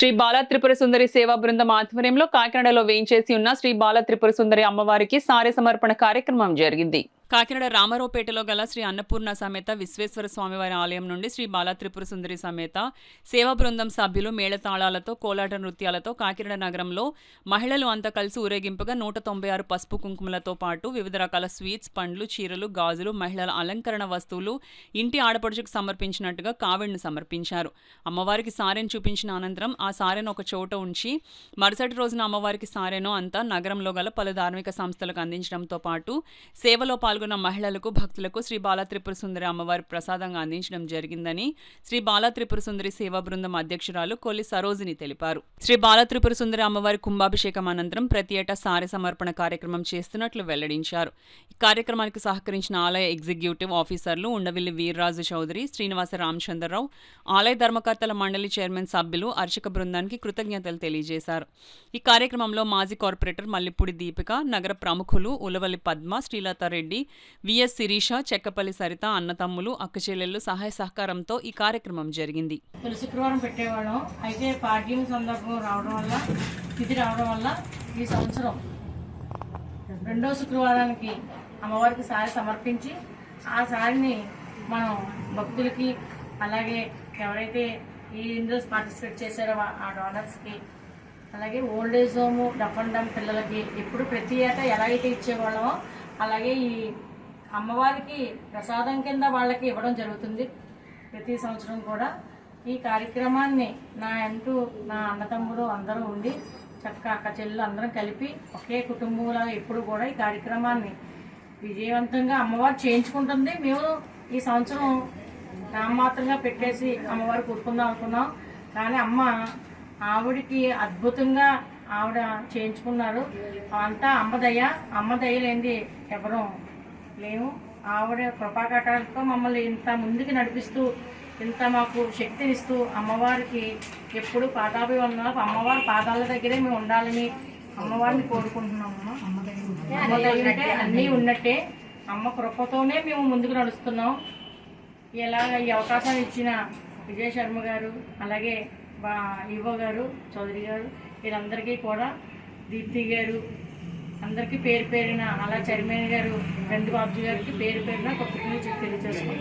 శ్రీ బాల త్రిపుర సుందరి సేవా బృందం ఆధ్వర్యంలో కాకినాడలో వేయించేసి ఉన్న శ్రీ బాల త్రిపుర సుందరి అమ్మవారికి సారె సమర్పణ కార్యక్రమం జరిగింది. కాకినాడ రామారావుపేటలో గల శ్రీ అన్నపూర్ణ సమేత విశ్వేశ్వర స్వామివారి ఆలయం నుండి శ్రీ బాల త్రిపుర సుందరి సమేత సేవా బృందం సభ్యులు మేళతాళాలతో కోలాట నృత్యాలతో కాకినాడ నగరంలో మహిళలు అంతా కలిసి ఊరేగింపుగా 196 పసుపు కుంకుమలతో పాటు వివిధ రకాల స్వీట్స్, పండ్లు, చీరలు, గాజులు, మహిళల అలంకరణ వస్తువులు ఇంటి ఆడపడుచుకు సమర్పించినట్టుగా కావిడిని సమర్పించారు. అమ్మవారికి సారెను చూపించిన అనంతరం ఆ సారెను ఒక చోట ఉంచి మరుసటి రోజున అమ్మవారికి సారెను అంతా నగరంలో గల పలు ధార్మిక సంస్థలకు అందించడంతో పాటు సేవలో పాల్గొన్న మహిళలకు, భక్తులకు శ్రీ బాల త్రిపుర సుందరి అమ్మవారి ప్రసాదంగా అందించడం జరిగిందని శ్రీ బాల త్రిపుర సుందరి సేవా బృందం అధ్యక్షురాలు కొల్లి సరోజిని తెలిపారు. శ్రీ బాల త్రిపుర సుందరి అమ్మవారి కుంభాభిషేకం అనంతరం ప్రతి ఏటా సారె సమర్పణ కార్యక్రమం చేస్తున్నట్లు వెల్లడించారు. ఈ కార్యక్రమానికి సహకరించిన ఆలయ ఎగ్జిక్యూటివ్ ఆఫీసర్లు ఉండవిల్లి వీర్రాజు చౌదరి, శ్రీనివాస రామచంద్రరావు, ఆలయ ధర్మకర్తల మండలి చైర్మన్ సభ్యులు, అర్చక బృందానికి కృతజ్ఞతలు తెలియజేశారు. ఈ కార్యక్రమంలో మాజీ కార్పొరేటర్ మల్లిపూడి దీపిక, నగర ప్రముఖులు ఉలవల్లి పద్మ, శ్రీలతారెడ్డి, విఎస్ శిరీష, చెక్కపల్లి సరిత, అన్నతమ్ములు, అక్కచెల్లెళ్ళు సహాయ సహకారంతో ఈ కార్యక్రమం జరిగింది. శుక్రవారం పెట్టేవాళ్ళం. అయితే పాడ్యం సందర్భం రావడం వల్ల, తిథి రావడం వల్ల ఈ సంవత్సరం రెండో శుక్రవారానికి అమ్మవారికి సారి సమర్పించి ఆ సారిని మనం భక్తులకి, అలాగే ఎవరైతే ఈ ఇందులో పార్టిసిపేట్ చేశారో ఆ డోనర్స్కి, అలాగే old age home, deaf and dumb పిల్లలకి ఇప్పుడు ప్రతి ఏటా ఎలా అయితే ఇచ్చేవాళ్ళమో అలాగే ఈ అమ్మవారికి ప్రసాదం కింద వాళ్ళకి ఇవ్వడం జరుగుతుంది. ప్రతి సంవత్సరం కూడా ఈ కార్యక్రమాన్ని నా అన్నతమ్ముడు అందరూ ఉండి చక్కగా అక్క చెల్లెలు అందరం కలిపి ఒకే కుటుంబంలో ఎప్పుడు కూడా ఈ కార్యక్రమాన్ని విజయవంతంగా అమ్మవారు చేయించుకుంటుంది. మేము ఈ సంవత్సరం నామమాత్రంగా పెట్టేసి అమ్మవారు కూర్చుకుందాం అనుకున్నాం. కానీ ఆవిడికి అద్భుతంగా ఆవిడ చేయించుకున్నారు. అంతా అమ్మ దయ లేనిది ఎవరూ లేము. ఆవిడ కృపాకటాలతో మమ్మల్ని ఇంత ముందుకు నడిపిస్తూ, ఇంత మాకు శక్తినిస్తూ అమ్మవారికి ఎప్పుడు పాదాభివందనాలు, అమ్మవారి పాదాల దగ్గరే మేము ఉండాలని అమ్మవారిని కోరుకుంటున్నాము. అమ్మ దయ ఉంటే అన్నీ ఉన్నట్టే. అమ్మ కృపతోనే మేము ముందుకు నడుస్తున్నాం. ఇలాగ ఈ అవకాశాన్ని ఇచ్చిన విజయ శర్మ గారు, అలాగే ఈవో గారు, చౌదరి గారు, వీళ్ళందరికీ కూడా, దీప్తి గారు, అందరికీ పేరు పేరిన, అలా చైర్మన్ గారు గంధి బాబుజీ గారికి పేరు పేరున కొత్త తెలియజేసుకుంటాం.